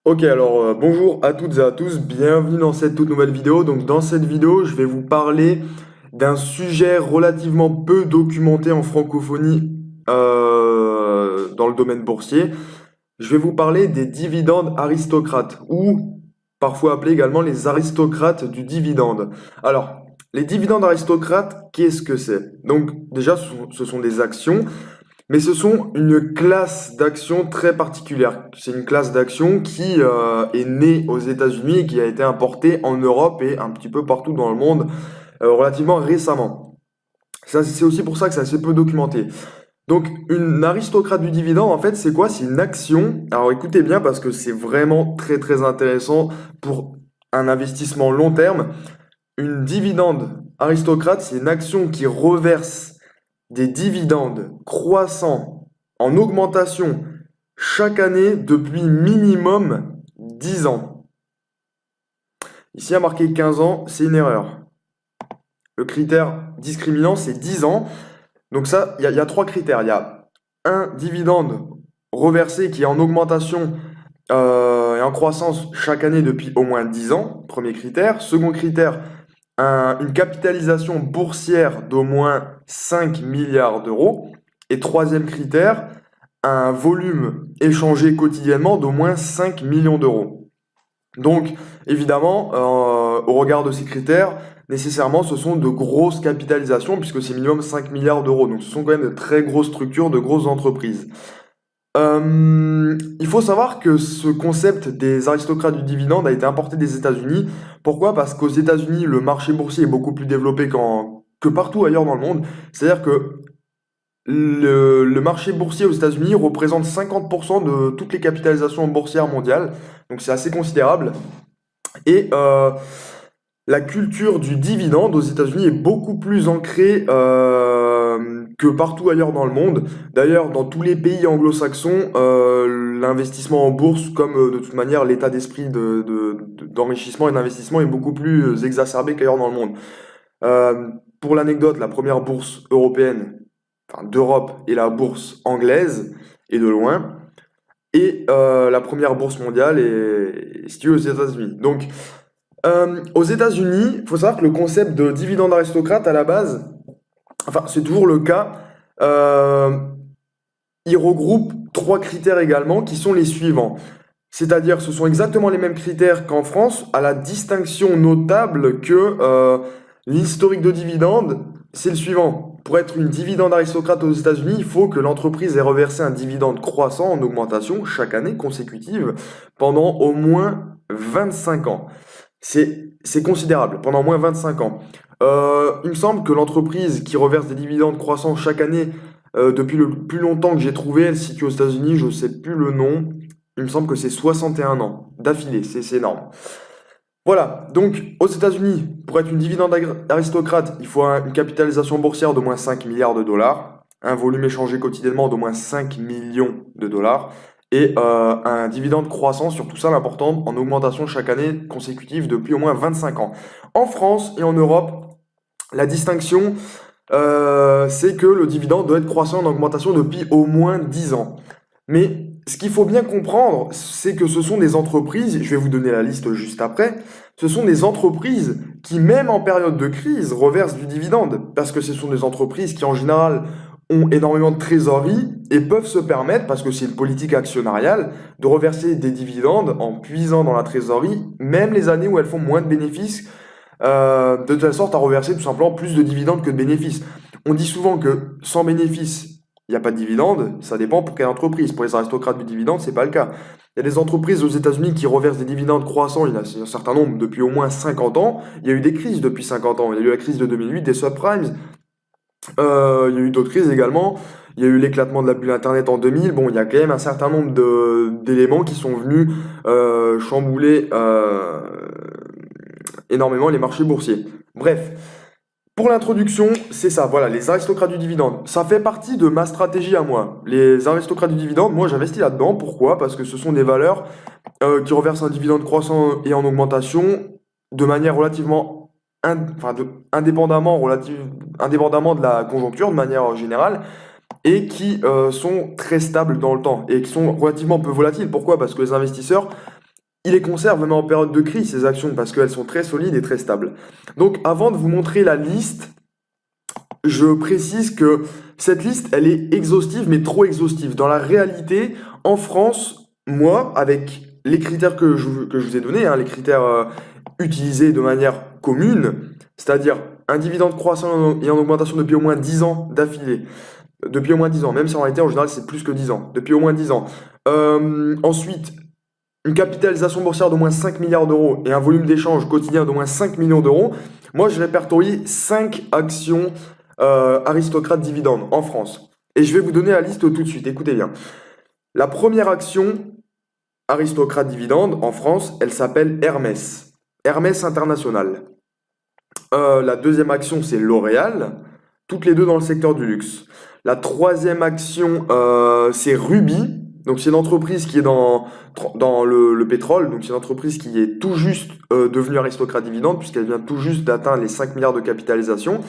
Ok, alors bonjour à toutes et à tous, bienvenue dans cette toute nouvelle vidéo. Donc dans cette vidéo, je vais vous parler d'un sujet relativement peu documenté en francophonie dans le domaine boursier. Je vais vous parler des dividendes aristocrates, ou parfois appelés également les aristocrates du dividende. Alors, les dividendes aristocrates, qu'est-ce que c'est? Donc déjà, ce sont des actions. Mais ce sont une classe d'actions très particulière. C'est une classe d'actions qui est née aux États-Unis et qui a été importée en Europe et un petit peu partout dans le monde relativement récemment. Ça, c'est aussi pour ça que c'est assez peu documenté. Donc, une aristocrate du dividende, en fait, c'est quoi? C'est une action. Alors, écoutez bien parce que c'est vraiment très très intéressant pour un investissement long terme. Une dividende aristocrate, c'est une action qui reverse des dividendes croissants en augmentation chaque année depuis minimum 10 ans. Ici, il y a marqué 15 ans, c'est une erreur. Le critère discriminant, c'est 10 ans. Donc ça, il y a trois critères. Il y a un dividende reversé qui est en augmentation et en croissance chaque année depuis au moins 10 ans, premier critère. Second critère, une capitalisation boursière d'au moins 5 milliards d'euros. Et troisième critère, un volume échangé quotidiennement d'au moins 5 millions d'euros. Donc, évidemment, au regard de ces critères, nécessairement, ce sont de grosses capitalisations, puisque c'est minimum 5 milliards d'euros. Donc, ce sont quand même de très grosses structures, de grosses entreprises. Il faut savoir que ce concept des aristocrates du dividende a été importé des États-Unis. Pourquoi? Parce qu'aux États-Unis, le marché boursier est beaucoup plus développé que partout ailleurs dans le monde. C'est-à-dire que le marché boursier aux États-Unis représente 50% de toutes les capitalisations boursières mondiales. Donc c'est assez considérable. Et la culture du dividende aux États-Unis est beaucoup plus ancrée que partout ailleurs dans le monde. D'ailleurs, dans tous les pays anglo-saxons, l'investissement en bourse, comme de toute manière l'état d'esprit d'enrichissement et d'investissement est beaucoup plus exacerbé qu'ailleurs dans le monde. Euh, pour l'anecdote, la première bourse européenne, enfin d'Europe, est la bourse anglaise, et de loin. Et la première bourse mondiale est située aux États-Unis. Donc, aux États-Unis, il faut savoir que le concept de dividende aristocrate, à la base, enfin, c'est toujours le cas, euh, il regroupe trois critères également qui sont les suivants. C'est-à-dire, ce sont exactement les mêmes critères qu'en France, à la distinction notable que l'historique de dividende, c'est le suivant. Pour être une dividende aristocrate aux États-Unis, il faut que l'entreprise ait reversé un dividende croissant en augmentation chaque année consécutive pendant au moins 25 ans. C'est considérable, pendant au moins 25 ans. Il me semble que l'entreprise qui reverse des dividendes croissants chaque année, depuis le plus longtemps que j'ai trouvé, elle se situe aux États-Unis, je ne sais plus le nom. Il me semble que c'est 61 ans d'affilée, c'est énorme. Voilà, donc aux États-Unis, pour être une dividende aristocrate, il faut une capitalisation boursière d'au moins 5 milliards de dollars, un volume échangé quotidiennement d'au moins 5 millions de dollars, et un dividende croissant, sur tout ça l'important, en augmentation chaque année consécutive depuis au moins 25 ans. En France et en Europe, la distinction, c'est que le dividende doit être croissant en augmentation depuis au moins 10 ans. Mais ce qu'il faut bien comprendre, c'est que ce sont des entreprises, je vais vous donner la liste juste après, ce sont des entreprises qui, même en période de crise, reversent du dividende. Parce que ce sont des entreprises qui, en général, ont énormément de trésorerie et peuvent se permettre, parce que c'est une politique actionnariale, de reverser des dividendes en puisant dans la trésorerie, même les années où elles font moins de bénéfices, de telle sorte à reverser tout simplement plus de dividendes que de bénéfices. On dit souvent que sans bénéfices, il n'y a pas de dividende, ça dépend pour quelle entreprise. Pour les aristocrates du dividende, c'est pas le cas. Il y a des entreprises aux États-Unis qui reversent des dividendes croissants, il y en a un certain nombre depuis au moins 50 ans. Il y a eu des crises depuis 50 ans. Il y a eu la crise de 2008, des subprimes. Il y a eu d'autres crises également. Il y a eu l'éclatement de la bulle Internet en 2000. Bon, il y a quand même un certain nombre d'éléments qui sont venus chambouler énormément les marchés boursiers. Bref, pour l'introduction, c'est ça, voilà, les aristocrates du dividende. Ça fait partie de ma stratégie à moi. Les aristocrates du dividende, moi j'investis là-dedans. Pourquoi? Parce que ce sont des valeurs qui reversent un dividende croissant et en augmentation de manière relativement, indépendamment de la conjoncture, de manière générale, et qui sont très stables dans le temps et qui sont relativement peu volatiles. Pourquoi? Parce que les investisseurs il les conserve même en période de crise, ces actions, parce qu'elles sont très solides et très stables. Donc avant de vous montrer la liste, je précise que cette liste, elle est exhaustive, mais trop exhaustive. Dans la réalité, en France, moi, avec les critères que je vous ai donnés, hein, les critères utilisés de manière commune, c'est-à-dire un dividende croissant et en augmentation depuis au moins 10 ans d'affilée, depuis au moins 10 ans, même si en réalité, en général, c'est plus que 10 ans, depuis au moins 10 ans. Ensuite, une capitalisation boursière d'au moins 5 milliards d'euros et un volume d'échange quotidien d'au moins 5 millions d'euros, moi, je répertorie 5 actions aristocrates dividendes en France. Et je vais vous donner la liste tout de suite, écoutez bien. La première action aristocrate dividende en France, elle s'appelle Hermès. Hermès International. La deuxième action, c'est L'Oréal, toutes les deux dans le secteur du luxe. La troisième action, c'est Ruby. Donc c'est une entreprise qui est dans le pétrole, donc c'est une entreprise qui est tout juste devenue aristocrate dividende, puisqu'elle vient tout juste d'atteindre les 5 milliards de capitalisation.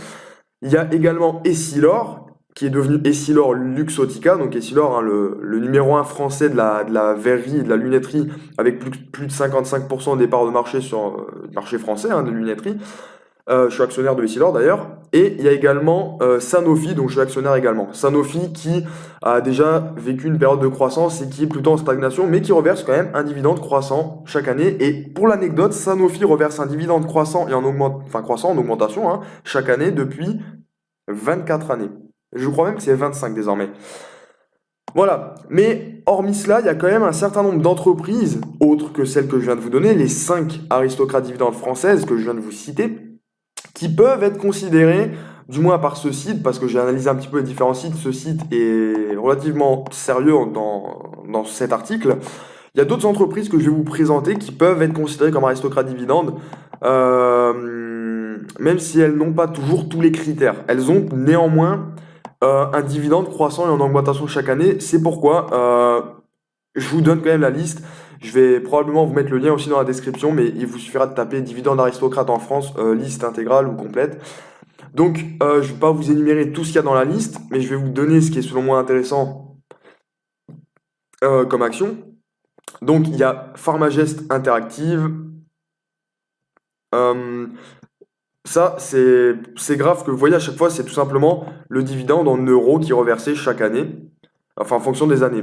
Il y a également Essilor, qui est devenu Essilor Luxottica, donc Essilor, hein, le numéro un français de la verrerie et de la lunetterie, avec plus de 55% des parts de marché sur le marché français hein, de lunetterie. Je suis actionnaire de Essilor d'ailleurs. Et il y a également Sanofi, dont je suis actionnaire également. Sanofi qui a déjà vécu une période de croissance et qui est plutôt en stagnation, mais qui reverse quand même un dividende croissant chaque année. Et pour l'anecdote, Sanofi reverse un dividende croissant et croissant en augmentation hein, chaque année depuis 24 années. Je crois même que c'est 25 désormais. Voilà, mais hormis cela, il y a quand même un certain nombre d'entreprises, autres que celles que je viens de vous donner, les 5 aristocrates dividendes françaises que je viens de vous citer, qui peuvent être considérés, du moins par ce site, parce que j'ai analysé un petit peu les différents sites, ce site est relativement sérieux dans cet article. Il y a d'autres entreprises que je vais vous présenter qui peuvent être considérées comme aristocrates dividendes, même si elles n'ont pas toujours tous les critères. Elles ont néanmoins un dividende croissant et en augmentation chaque année. C'est pourquoi je vous donne quand même la liste. Je vais probablement vous mettre le lien aussi dans la description, mais il vous suffira de taper dividende aristocrate en France, liste intégrale ou complète. Donc, je ne vais pas vous énumérer tout ce qu'il y a dans la liste, mais je vais vous donner ce qui est selon moi intéressant comme action. Donc, il y a Pharmagest Interactive. Ça, c'est grave que vous voyez à chaque fois, c'est tout simplement le dividende en euros qui est reversé chaque année, enfin en fonction des années.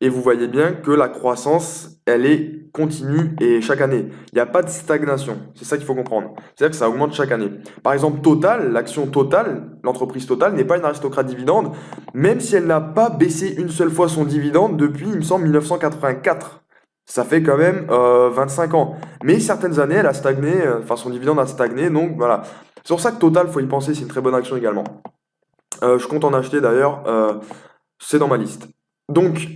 Et vous voyez bien que la croissance, elle est continue et chaque année. Il n'y a pas de stagnation. C'est ça qu'il faut comprendre. C'est-à-dire que ça augmente chaque année. Par exemple, Total, l'action Total, l'entreprise Total n'est pas une aristocrate dividende, même si elle n'a pas baissé une seule fois son dividende depuis, il me semble, 1984. Ça fait quand même 25 ans. Mais certaines années, elle a stagné, enfin son dividende a stagné, donc voilà. C'est pour ça que Total, faut y penser, c'est une très bonne action également. Je compte en acheter d'ailleurs, c'est dans ma liste. Donc,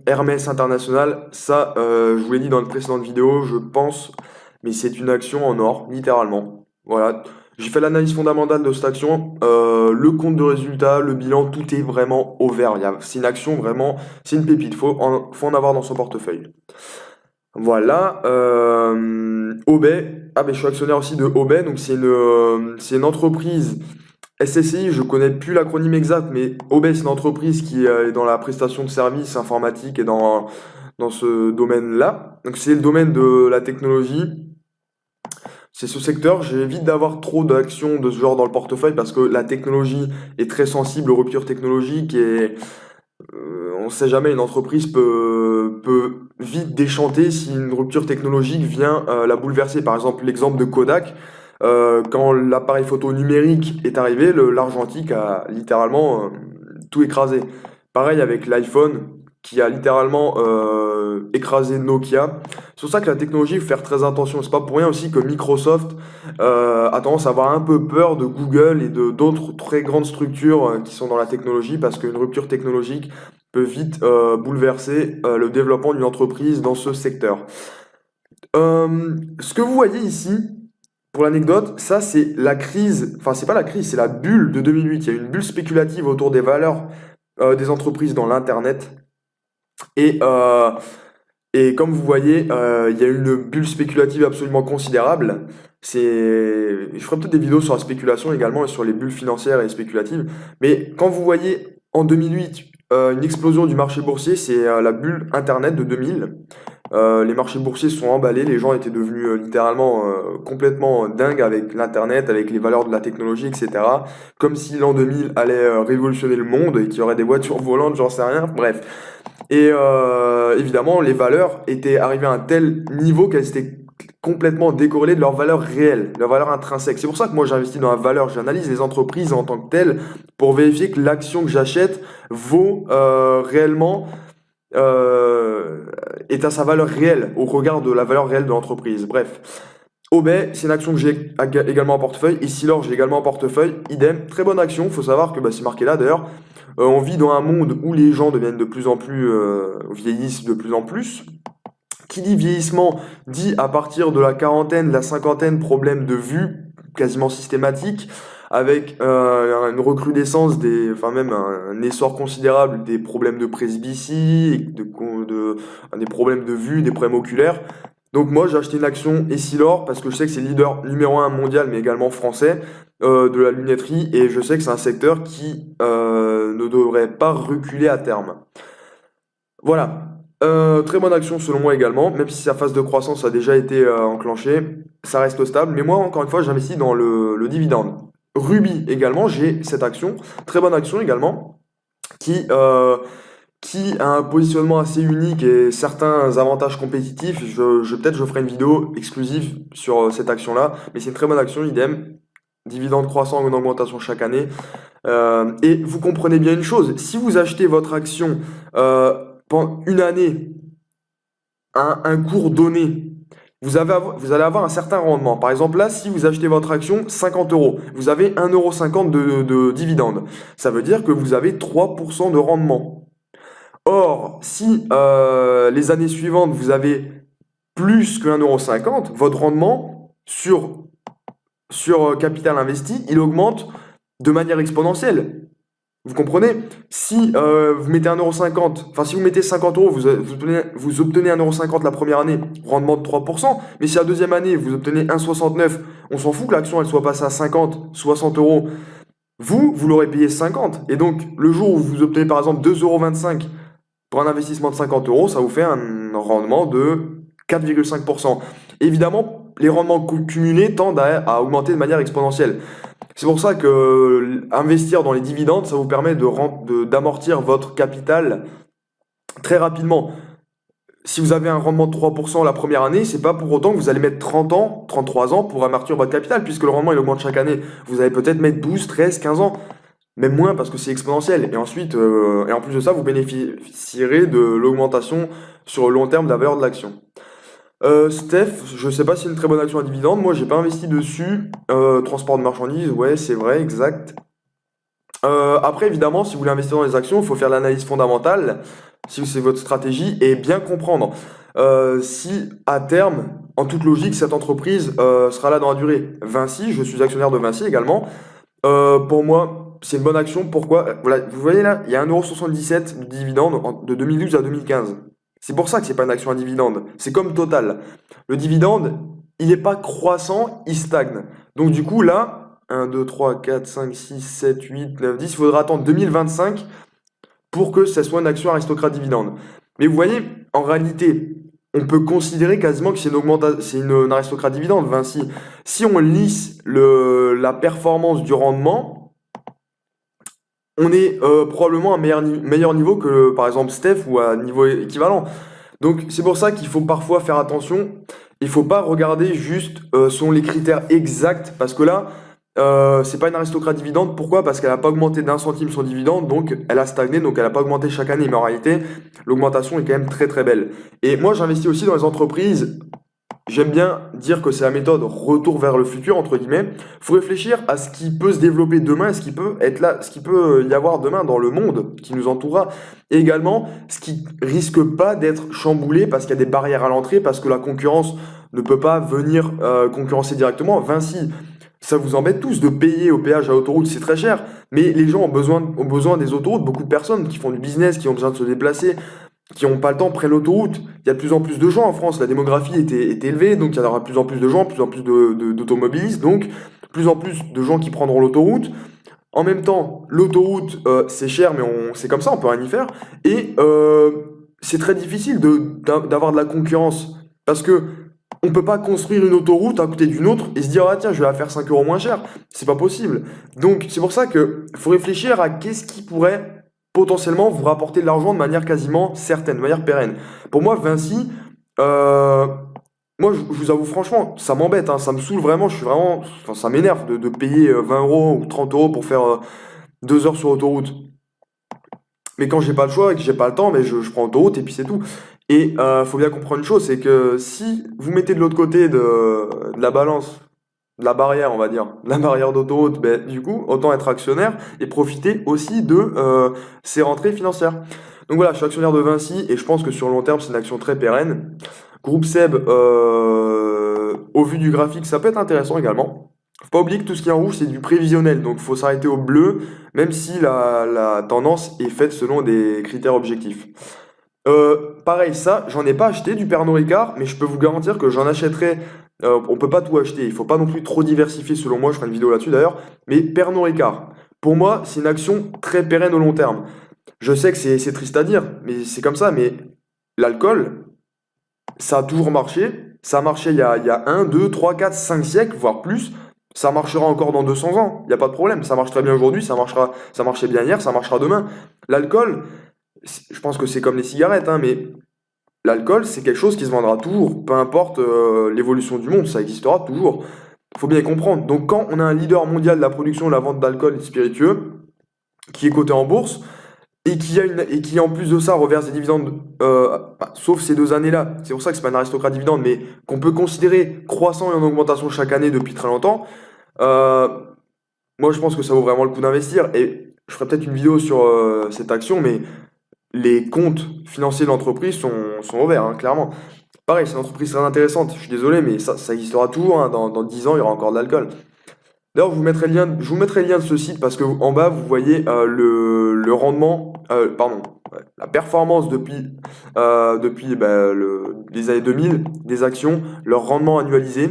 Hermès International, ça, je vous l'ai dit dans une précédente vidéo, je pense, mais c'est une action en or, littéralement. Voilà. J'ai fait l'analyse fondamentale de cette action, le compte de résultat, le bilan, tout est vraiment au vert. C'est une action vraiment, c'est une pépite, faut en avoir dans son portefeuille. Voilà, Obey, ah ben je suis actionnaire aussi de Obey, donc c'est une entreprise SSI, je connais plus l'acronyme exact, mais Obey c'est une entreprise qui est dans la prestation de services informatiques et dans ce domaine-là. Donc c'est le domaine de la technologie. C'est ce secteur, j'évite d'avoir trop d'actions de ce genre dans le portefeuille parce que la technologie est très sensible aux ruptures technologiques et on ne sait jamais, une entreprise peut vite déchanter si une rupture technologique vient la bouleverser. Par exemple, l'exemple de Kodak, quand l'appareil photo numérique est arrivé, l'argentique a littéralement tout écrasé. Pareil avec l'iPhone qui a littéralement écrasé Nokia. C'est pour ça que la technologie, il faut faire très attention. C'est pas pour rien aussi que Microsoft a tendance à avoir un peu peur de Google et de d'autres très grandes structures qui sont dans la technologie parce qu'une rupture technologique peut vite bouleverser le développement d'une entreprise dans ce secteur. Ce que vous voyez ici, pour l'anecdote, ça c'est la crise, enfin c'est pas la crise, c'est la bulle de 2008. Il y a eu une bulle spéculative autour des valeurs des entreprises dans l'Internet. Et, euh, et comme vous voyez, il y a eu une bulle spéculative absolument considérable. Je ferai peut-être des vidéos sur la spéculation également et sur les bulles financières et spéculatives. Mais quand vous voyez en 2008 une explosion du marché boursier, c'est la bulle Internet de 2000. Les marchés boursiers se sont emballés, les gens étaient devenus littéralement complètement dingues avec l'internet, avec les valeurs de la technologie, etc. Comme si l'an 2000 allait révolutionner le monde et qu'il y aurait des voitures volantes, j'en sais rien, bref. Et évidemment, les valeurs étaient arrivées à un tel niveau qu'elles étaient complètement décorrélées de leur valeur réelle, de leur valeur intrinsèque. C'est pour ça que moi j'investis dans la valeur, j'analyse les entreprises en tant que telles pour vérifier que l'action que j'achète vaut réellement, euh, est à sa valeur réelle au regard de la valeur réelle de l'entreprise. Bref. Obey, c'est une action que j'ai également en portefeuille. Et Silor, j'ai également en portefeuille. Idem, très bonne action. Faut savoir que c'est marqué là d'ailleurs. On vit dans un monde où les gens deviennent de plus en plus, vieillissent de plus en plus. Qui dit vieillissement dit à partir de la quarantaine, la cinquantaine, problème de vue quasiment systématique, avec une recrudescence enfin même un essor considérable des problèmes de presbytie, des problèmes de vue, des problèmes oculaires. Donc moi j'ai acheté une action Essilor parce que je sais que c'est le leader numéro un mondial mais également français de la lunetterie et je sais que c'est un secteur qui ne devrait pas reculer à terme. Voilà. Très bonne action selon moi également, même si sa phase de croissance a déjà été enclenchée, ça reste stable. Mais moi, encore une fois, j'investis dans le dividende. Ruby également, j'ai cette action, très bonne action également, qui, euh, qui a un positionnement assez unique et certains avantages compétitifs. Peut-être je ferai une vidéo exclusive sur cette action-là, mais c'est une très bonne action, idem. Dividende croissant en augmentation chaque année. Et vous comprenez bien une chose, si vous achetez votre action pendant une année à un cours donné, vous allez avoir un certain rendement. Par exemple, là, si vous achetez votre action 50 euros, vous avez 1,50 € de dividende. Ça veut dire que vous avez 3% de rendement. Or, si les années suivantes, vous avez plus que 1,50 €, votre rendement sur capital investi, il augmente de manière exponentielle. Vous comprenez? Si vous mettez 1,50 €, enfin si vous mettez 50 euros, vous obtenez 1,50 € la première année, rendement de 3%. Mais si la deuxième année, vous obtenez 1,69 €, on s'en fout que l'action elle soit passée à 50, 60 euros. Vous l'aurez payé 50. Et donc, le jour où vous obtenez par exemple 2,25 € pour un investissement de 50 euros, ça vous fait un rendement de 4,5%. Évidemment, les rendements cumulés tendent à augmenter de manière exponentielle. C'est pour ça que investir dans les dividendes, ça vous permet d'amortir votre capital très rapidement. Si vous avez un rendement de 3% la première année, c'est pas pour autant que vous allez mettre 30 ans, 33 ans pour amortir votre capital, puisque le rendement il augmente chaque année. Vous allez peut-être mettre 12, 13, 15 ans, même moins parce que c'est exponentiel. Et ensuite, et en plus de ça, vous bénéficierez de l'augmentation sur le long terme de la valeur de l'action. Steph, je sais pas si c'est une très bonne action à dividende. Moi, j'ai pas investi dessus. Transport de marchandises, ouais, c'est vrai, exact. Après, évidemment, si vous voulez investir dans les actions, il faut faire l'analyse fondamentale, si c'est votre stratégie, et bien comprendre si à terme, en toute logique, cette entreprise sera là dans la durée. Vinci, je suis actionnaire de Vinci également. Pour moi, c'est une bonne action. Pourquoi? Voilà, vous voyez là, il y a 1,77 € de dividende de 2012 à 2015. C'est pour ça que c'est pas une action à dividende. C'est comme Total. Le dividende, il n'est pas croissant, il stagne. Donc du coup, là, 1, 2, 3, 4, 5, 6, 7, 8, 9, 10, il faudra attendre 2025 pour que ce soit une action aristocrate dividende. Mais vous voyez, en réalité, on peut considérer quasiment que c'est une aristocrate dividende, Vinci. Si on lisse la performance du rendement, on est probablement à un meilleur niveau que par exemple Steph ou à un niveau équivalent. Donc c'est pour ça qu'il faut parfois faire attention. Il faut pas regarder juste selon les critères exacts parce que là, c'est pas une aristocrate dividende. Pourquoi? Parce qu'elle n'a pas augmenté d'un centime son dividende, donc elle a stagné, donc elle n'a pas augmenté chaque année. Mais en réalité, l'augmentation est quand même très très belle. Et moi, j'investis aussi dans les entreprises. J'aime bien dire que c'est la méthode retour vers le futur, entre guillemets. Faut réfléchir à ce qui peut se développer demain, ce qui peut être là, ce qui peut y avoir demain dans le monde qui nous entourera. Et également, ce qui risque pas d'être chamboulé parce qu'il y a des barrières à l'entrée, parce que la concurrence ne peut pas venir concurrencer directement. Vinci, ça vous embête tous de payer au péage à l'autoroute, c'est très cher. Mais les gens ont besoin des autoroutes, beaucoup de personnes qui font du business, qui ont besoin de se déplacer, qui n'ont pas le temps prennent l'autoroute. Il y a de plus en plus de gens en France, la démographie est élevée, donc il y aura de plus en plus de gens, de plus en plus d'automobilistes, donc de plus en plus de gens qui prendront l'autoroute. En même temps, l'autoroute, c'est cher, mais c'est comme ça, on peut rien y faire. Et c'est très difficile d'avoir de la concurrence. Parce que on peut pas construire une autoroute à côté d'une autre et se dire, ah tiens, je vais la faire 5 euros moins cher. C'est pas possible. Donc, c'est pour ça que faut réfléchir à qu'est-ce qui pourrait potentiellement vous rapporter de l'argent de manière quasiment certaine, de manière pérenne. Pour moi, Vinci, euh, moi, je vous avoue franchement, ça m'embête, hein, ça me saoule vraiment, je suis vraiment, enfin, ça m'énerve de payer 20 euros ou 30 euros pour faire 2 heures sur autoroute. Mais quand j'ai pas le choix et que j'ai pas le temps, mais je prends autoroute et puis c'est tout. Et faut bien comprendre une chose, c'est que si vous mettez de l'autre côté de la balance, de la barrière, on va dire, de la barrière d'autoroute, ben, du coup, autant être actionnaire et profiter aussi de ces rentrées financières. Donc voilà, je suis actionnaire de Vinci et je pense que sur le long terme, c'est une action très pérenne. Groupe Seb, au vu du graphique, ça peut être intéressant également. Faut pas oublier que tout ce qui est en rouge, c'est du prévisionnel, donc faut s'arrêter au bleu, même si la tendance est faite selon des critères objectifs. Pareil, ça, j'en ai pas acheté du Pernod Ricard, mais je peux vous garantir que j'en achèterai. On peut pas tout acheter, il faut pas non plus trop diversifier selon moi, je ferai une vidéo là-dessus d'ailleurs. Mais Pernod Ricard, pour moi, c'est une action très pérenne au long terme. Je sais que c'est triste à dire, mais c'est comme ça. Mais l'alcool, ça a toujours marché. Ça a marché il y a 1, 2, 3, 4, 5 siècles, voire plus. Ça marchera encore dans 200 ans, il n'y a pas de problème. Ça marche très bien aujourd'hui, ça marchait bien hier, ça marchera demain. L'alcool, je pense que c'est comme les cigarettes, hein, mais l'alcool, c'est quelque chose qui se vendra toujours. Peu importe l'évolution du monde, ça existera toujours. Il faut bien y comprendre. Donc quand on a un leader mondial de la production et de la vente d'alcool et de spiritueux, qui est coté en bourse, et qui en plus de ça reverse des dividendes, sauf ces 2 années-là, c'est pour ça que c'est pas un aristocrate dividende, mais qu'on peut considérer croissant et en augmentation chaque année depuis très longtemps, euh, moi je pense que ça vaut vraiment le coup d'investir. Et je ferai peut-être une vidéo sur cette action, mais les comptes financiers de l'entreprise sont ouverts, hein, clairement. Pareil, c'est une entreprise très intéressante, je suis désolé, mais ça existera toujours, hein, dans 10 ans, il y aura encore de l'alcool. D'ailleurs, je vous mettrai le lien de ce site parce que en bas, vous voyez le rendement, pardon, ouais, la performance depuis les années 2000 des actions, leur rendement annualisé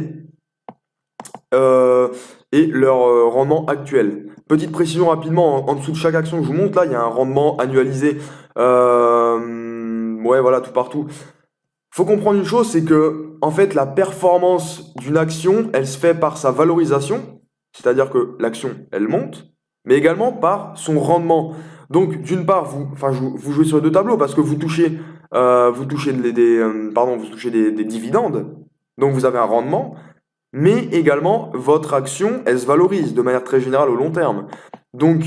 euh, et leur rendement actuel. Petite précision rapidement, en dessous de chaque action que je vous montre, là, il y a un rendement annualisé. Ouais, voilà, tout partout. Faut comprendre une chose, c'est que en fait la performance d'une action, elle se fait par sa valorisation, c'est-à-dire que l'action, elle monte, mais également par son rendement. Donc d'une part, vous jouez sur les deux tableaux parce que vous touchez des dividendes, donc vous avez un rendement, mais également votre action, elle se valorise de manière très générale au long terme. Donc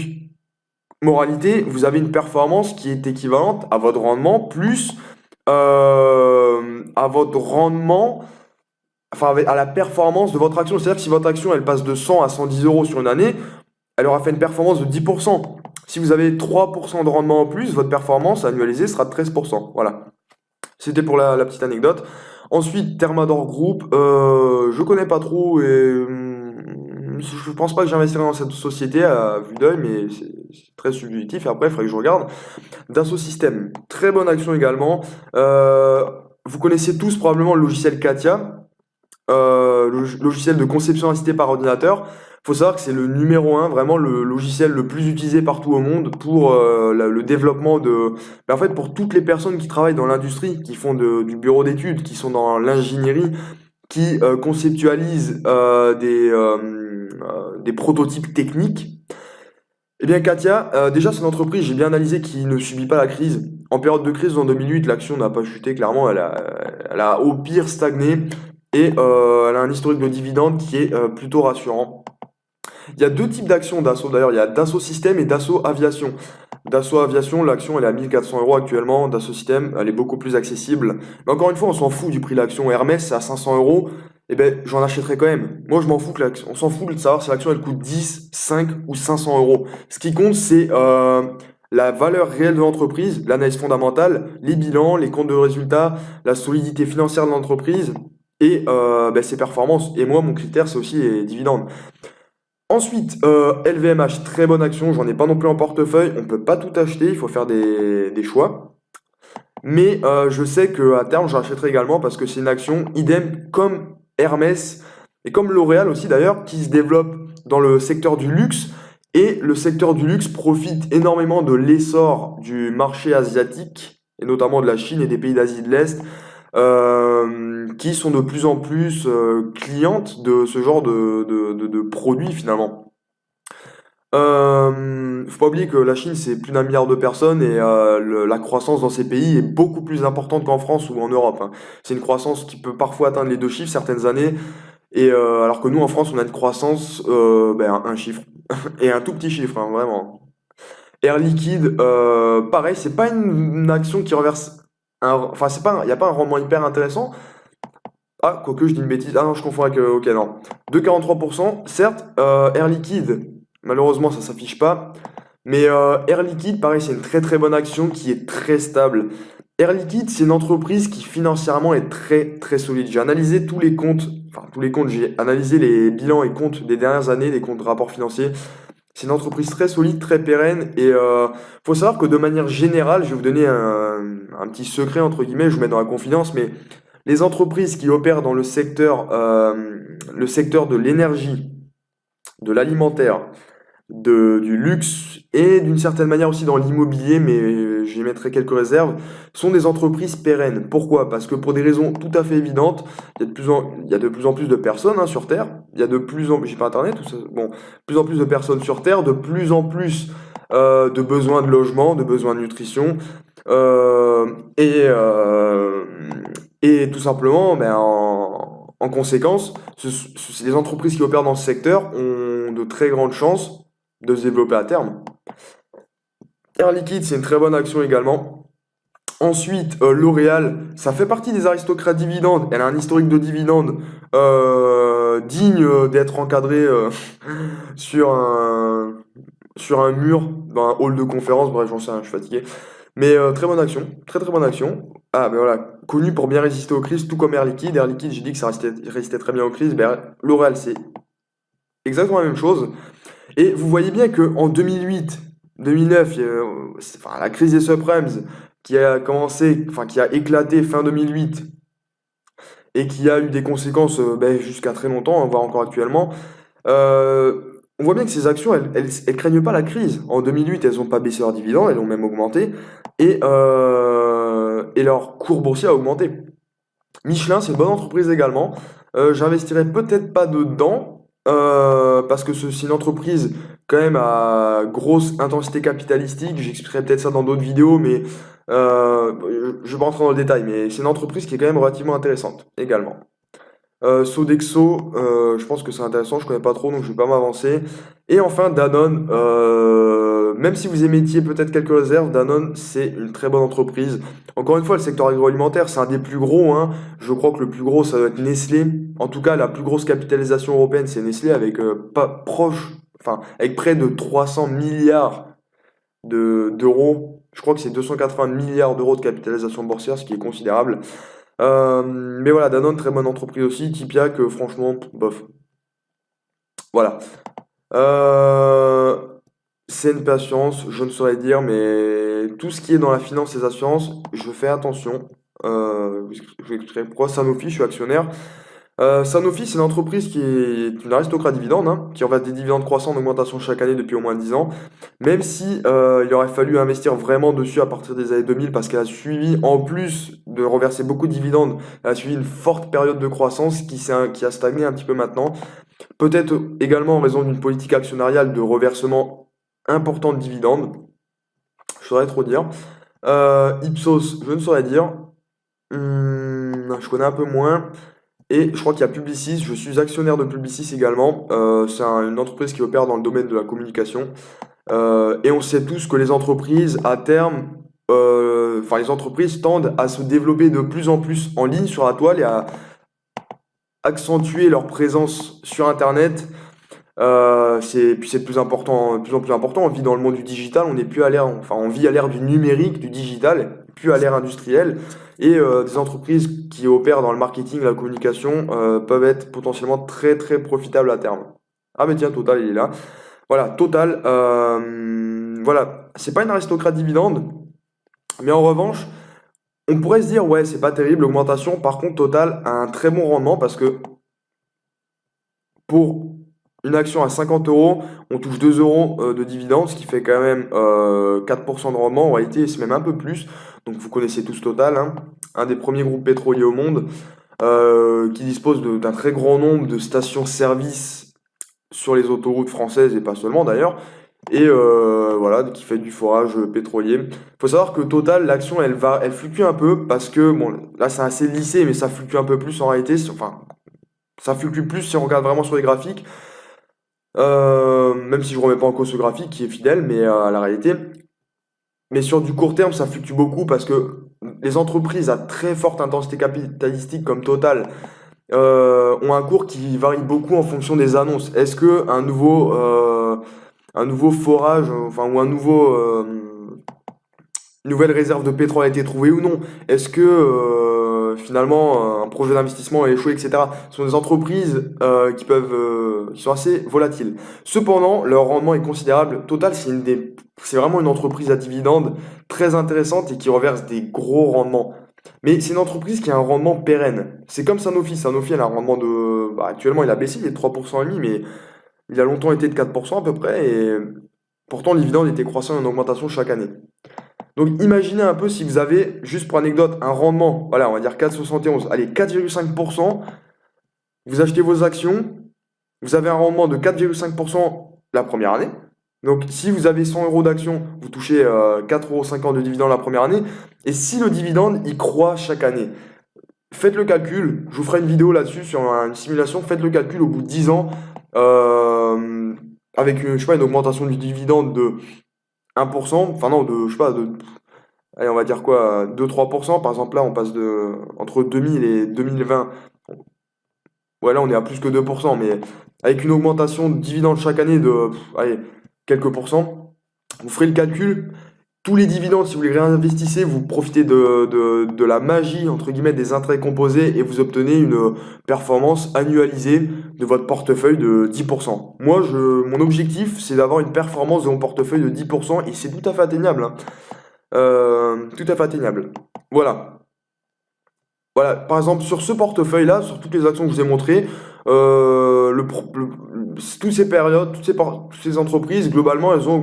moralité, vous avez une performance qui est équivalente à votre rendement plus à votre rendement, enfin à la performance de votre action. C'est-à-dire que si votre action elle passe de 100 à 110 euros sur une année, elle aura fait une performance de 10%. Si vous avez 3% de rendement en plus, votre performance annualisée sera de 13%. Voilà. C'était pour la petite anecdote. Ensuite, Thermador Group, je connais pas trop et je pense pas que j'investirai dans cette société à vue d'œil, mais c'est très subjectif. Et après, il faudrait que je regarde. Dassault Systèmes, très bonne action également. Vous connaissez tous probablement le logiciel CATIA, le logiciel de conception assistée par ordinateur. Faut savoir que c'est le numéro un, vraiment le logiciel le plus utilisé partout au monde pour le développement de... en fait, pour toutes les personnes qui travaillent dans l'industrie, qui font du bureau d'études, qui sont dans l'ingénierie, qui conceptualisent des prototypes techniques. Eh bien, Katia, déjà, c'est une entreprise, j'ai bien analysé, qui ne subit pas la crise. En période de crise, en 2008, l'action n'a pas chuté, clairement, elle a au pire stagné, et elle a un historique de dividendes qui est plutôt rassurant. Il y a deux types d'actions Dassault, d'ailleurs, il y a Dassault Systèmes et Dassault Aviation. Dassault Aviation, l'action, elle est à 1400 euros actuellement, Dassault Systèmes, elle est beaucoup plus accessible. Mais encore une fois, on s'en fout du prix de l'action. Hermès, c'est à 500 euros. Eh ben, j'en achèterai quand même. Moi, je m'en fous que l'action, on s'en fout de savoir si l'action elle coûte 10, 5 ou 500 euros. Ce qui compte, c'est la valeur réelle de l'entreprise, l'analyse fondamentale, les bilans, les comptes de résultats, la solidité financière de l'entreprise et ses performances. Et moi, mon critère, c'est aussi les dividendes. Ensuite, LVMH, très bonne action. J'en ai pas non plus en portefeuille. On peut pas tout acheter, il faut faire des choix. Mais je sais qu'à terme, j'en achèterai également parce que c'est une action idem comme Hermès et comme L'Oréal aussi d'ailleurs, qui se développe dans le secteur du luxe. Et le secteur du luxe profite énormément de l'essor du marché asiatique et notamment de la Chine et des pays d'Asie de l'Est, qui sont de plus en plus clientes de ce genre de produits finalement. Faut pas oublier que la Chine, c'est plus d'1 milliard de personnes et la croissance dans ces pays est beaucoup plus importante qu'en France ou en Europe, hein. C'est une croissance qui peut parfois atteindre les 2 chiffres certaines années, et alors que nous en France, on a une croissance, ben, un chiffre, et un tout petit chiffre, hein, vraiment. Air Liquide, pareil, c'est pas une action qui reverse enfin, il n'y a pas un rendement hyper intéressant. Ah, quoique je dis une bêtise. Ah non, je confonds avec. Ok, non. 2,43%. Certes, Air Liquide, malheureusement, ça s'affiche pas. Mais Air Liquide, pareil, c'est une très très bonne action qui est très stable. Air Liquide, c'est une entreprise qui financièrement est très très solide. J'ai analysé tous les comptes, enfin tous les comptes, j'ai analysé les bilans et comptes des dernières années, des comptes de rapports financiers. C'est une entreprise très solide, très pérenne et faut savoir que de manière générale, je vais vous donner un petit secret entre guillemets, je vous mets dans la confidence, mais les entreprises qui opèrent dans le secteur de l'énergie, de l'alimentaire, du luxe et d'une certaine manière aussi dans l'immobilier, mais j'y mettrai quelques réserves, sont des entreprises pérennes. Pourquoi? Parce que pour des raisons tout à fait évidentes, il y a de plus en plus de personnes hein, sur Terre, il y a de plus en j'ai pas Internet, tout ça, bon, de plus en plus de personnes sur Terre, de plus en plus de besoins de logement, de besoins de nutrition, euh, et, euh, et tout simplement, ben, en conséquence, les entreprises qui opèrent dans ce secteur ont de très grandes chances de se développer à terme. Air Liquide, c'est une très bonne action également. Ensuite, L'Oréal, ça fait partie des aristocrates dividendes. Elle a un historique de dividendes digne d'être encadré sur un, sur un mur dans un hall de conférence. Bref, j'en sais rien, je suis fatigué. Mais très bonne action, très très bonne action. Ah, ben voilà, connu pour bien résister aux crises, tout comme Air Liquide. Air Liquide, j'ai dit que ça résistait très bien aux crises. Ben, L'Oréal, c'est exactement la même chose. Et vous voyez bien qu'en 2008, 2009, enfin, la crise des subprimes qui a commencé, enfin qui a éclaté fin 2008 et qui a eu des conséquences ben, jusqu'à très longtemps, voire encore actuellement, on voit bien que ces actions, elles craignent pas la crise. En 2008, elles n'ont pas baissé leurs dividendes, elles ont même augmenté et leur cours boursier a augmenté. Michelin, c'est une bonne entreprise également. J'investirais peut-être pas dedans, parce que c'est une entreprise quand même à grosse intensité capitalistique. J'expliquerai peut-être ça dans d'autres vidéos, mais je vais pas rentrer dans le détail. Mais c'est une entreprise qui est quand même relativement intéressante également. Sodexo, je pense que c'est intéressant, je connais pas trop, donc je vais pas m'avancer. Et enfin, Danone, même si vous émettiez peut-être quelques réserves, Danone, c'est une très bonne entreprise. Encore une fois, le secteur agroalimentaire, c'est un des plus gros, hein. Je crois que le plus gros, ça doit être Nestlé. En tout cas, la plus grosse capitalisation européenne, c'est Nestlé, avec pas proche, enfin, avec près de 300 milliards d'euros. Je crois que c'est 280 milliards d'euros de capitalisation boursière, ce qui est considérable. Mais voilà, Danone, très bonne entreprise aussi. Tipiak, franchement, bof. Voilà. Euh, c'est une patience, je ne saurais dire, mais tout ce qui est dans la finance et les assurances, je fais attention. Je vous expliquerai pourquoi. Sanofi, je suis actionnaire. Sanofi, c'est une entreprise qui est une aristocrate dividende, hein, qui envoie des dividendes croissants en augmentation chaque année depuis au moins 10 ans. Même si il aurait fallu investir vraiment dessus à partir des années 2000 parce qu'elle a suivi, en plus de reverser beaucoup de dividendes, elle a suivi une forte période de croissance qui a stagné un petit peu maintenant. Peut-être également en raison d'une politique actionnariale de reversement important de dividendes. Je saurais trop dire. Ipsos, je ne saurais dire. Je connais un peu moins. Et je crois qu'il y a Publicis, je suis actionnaire de Publicis également. C'est une entreprise qui opère dans le domaine de la communication. Et on sait tous que les entreprises, à terme, enfin les entreprises tendent à se développer de plus en plus en ligne sur la toile et à accentuer leur présence sur Internet. Puis c'est de plus important, de plus en plus important. On vit dans le monde du digital, on n'est plus à l'ère, enfin on vit à l'ère du numérique, du digital, plus à l'ère industrielle. Et des entreprises qui opèrent dans le marketing, la communication, peuvent être potentiellement très très profitables à terme. Ah mais tiens, Total, il est là. Voilà, Total, voilà, c'est pas une aristocrate dividende, mais en revanche, on pourrait se dire, ouais, c'est pas terrible l'augmentation. Par contre, Total a un très bon rendement parce que pour une action à 50 euros, on touche 2 euros de dividendes, ce qui fait quand même 4% de rendement. En réalité, c'est même un peu plus. Donc vous connaissez tous Total, hein, un des premiers groupes pétroliers au monde, qui dispose d'un très grand nombre de stations-service sur les autoroutes françaises et pas seulement d'ailleurs. Et voilà, qui fait du forage pétrolier. Faut savoir que Total, l'action, elle fluctue un peu parce que, bon, là c'est assez lissé, mais ça fluctue un peu plus en réalité. Enfin, ça fluctue plus si on regarde vraiment sur les graphiques. Même si je remets pas en cause ce graphique qui est fidèle, mais à la réalité. Mais sur du court terme, ça fluctue beaucoup parce que les entreprises à très forte intensité capitalistique comme Total ont un cours qui varie beaucoup en fonction des annonces. Est-ce que un nouveau forage, enfin, ou une nouvelle réserve de pétrole a été trouvée ou non? Est-ce que finalement un projet d'investissement a échoué, etc. Ce sont des entreprises qui sont assez volatiles. Cependant, leur rendement est considérable. Total, c'est vraiment une entreprise à dividendes très intéressante et qui reverse des gros rendements. Mais c'est une entreprise qui a un rendement pérenne. C'est comme Sanofi. Sanofi, elle a un rendement de... bah, actuellement, il a baissé, il est de 3,5%, mais il a longtemps été de 4% à peu près. Et pourtant, le dividende était croissant et en augmentation chaque année. Donc imaginez un peu si vous avez, juste pour anecdote, un rendement, voilà, on va dire 4,71, allez, 4,5%, vous achetez vos actions, vous avez un rendement de 4,5% la première année. Donc si vous avez 100 euros d'actions, vous touchez 4,50 € de dividende la première année. Et si le dividende, il croît chaque année, faites le calcul, je vous ferai une vidéo là-dessus sur une simulation, faites le calcul au bout de 10 ans, avec je sais pas, une augmentation du dividende de 1%, enfin non, je sais pas, allez, on va dire quoi, 2-3%. Par exemple, là, on passe entre 2000 et 2020. Ouais, là, on est à plus que 2%, mais avec une augmentation de dividendes chaque année de, allez, quelques pourcents, vous ferez le calcul. Tous les dividendes, si vous les réinvestissez, vous profitez de la magie, entre guillemets, des intérêts composés et vous obtenez une performance annualisée de votre portefeuille de 10%. Moi, mon objectif, c'est d'avoir une performance de mon portefeuille de 10% et c'est tout à fait atteignable, hein. Tout à fait atteignable. Voilà. Voilà. Par exemple, sur ce portefeuille-là, sur toutes les actions que je vous ai montrées, toutes ces périodes, toutes ces entreprises, globalement, elles ont eu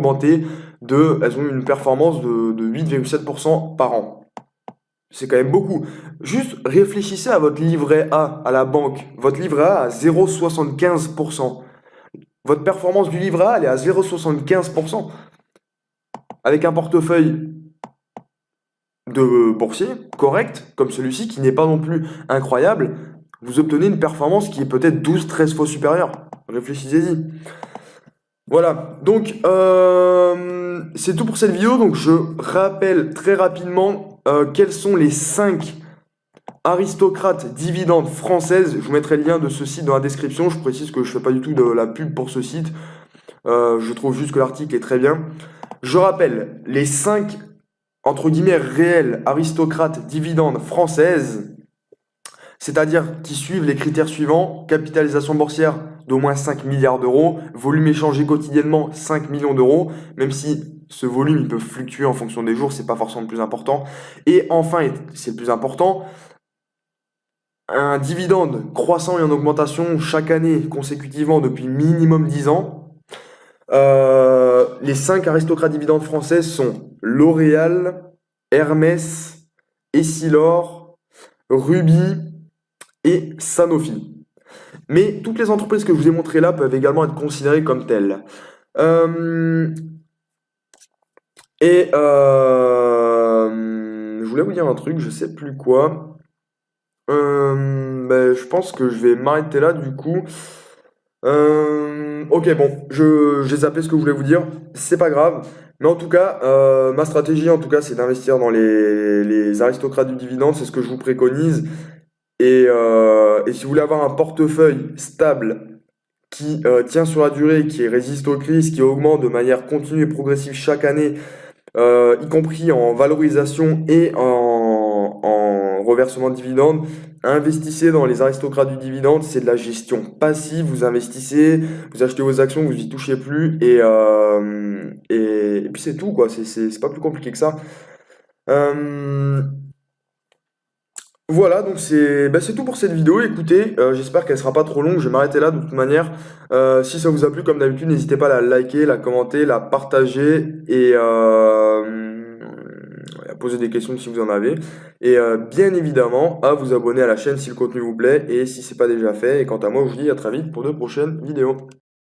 une performance de 8,7% par an. C'est quand même beaucoup. Juste réfléchissez à votre livret A à la banque. Votre livret A à 0,75%. Votre performance du livret A, elle est à 0,75%. Avec un portefeuille de boursier correct, comme celui-ci, qui n'est pas non plus incroyable, vous obtenez une performance qui est peut-être 12-13 fois supérieure. Réfléchissez-y. Voilà, donc c'est tout pour cette vidéo. Donc je rappelle très rapidement quels sont les 5 aristocrates dividendes françaises. Je vous mettrai le lien de ce site dans la description. Je précise que je ne fais pas du tout de la pub pour ce site. Je trouve juste que l'article est très bien. Je rappelle les 5 entre guillemets réelles aristocrates dividendes françaises, c'est-à-dire qui suivent les critères suivants: capitalisation boursière d'au moins 5 milliards d'euros, volume échangé quotidiennement 5 millions d'euros, même si ce volume il peut fluctuer en fonction des jours, c'est pas forcément le plus important. Et enfin, et c'est le plus important, un dividende croissant et en augmentation chaque année consécutivement depuis minimum 10 ans. Les 5 aristocrates dividendes françaises sont L'Oréal, Hermès, Essilor, Ruby et Sanofi. Mais toutes les entreprises que je vous ai montrées là peuvent également être considérées comme telles. Euh, je voulais vous dire un truc, je sais plus quoi. Je pense que je vais m'arrêter là du coup. Ok, bon, j'ai zappé ce que je voulais vous dire, c'est pas grave. Mais en tout cas, ma stratégie, en tout cas, c'est d'investir dans les aristocrates du dividende, c'est ce que je vous préconise. Et si vous voulez avoir un portefeuille stable qui tient sur la durée, qui résiste aux crises, qui augmente de manière continue et progressive chaque année, y compris en valorisation et en reversement de dividendes. Investissez dans les aristocrates du dividende, c'est de la gestion passive. Vous investissez, vous achetez vos actions, vous y touchez plus, et puis c'est tout, quoi. C'est pas plus compliqué que ça. Euh, Voilà, donc c'est tout pour cette vidéo. Écoutez, j'espère qu'elle sera pas trop longue. Je vais m'arrêter là de toute manière. Si ça vous a plu, comme d'habitude, n'hésitez pas à la liker, la commenter, la partager et à poser des questions si vous en avez. Et bien évidemment, à vous abonner à la chaîne si le contenu vous plaît et si c'est pas déjà fait. Et quant à moi, je vous dis à très vite pour de prochaines vidéos.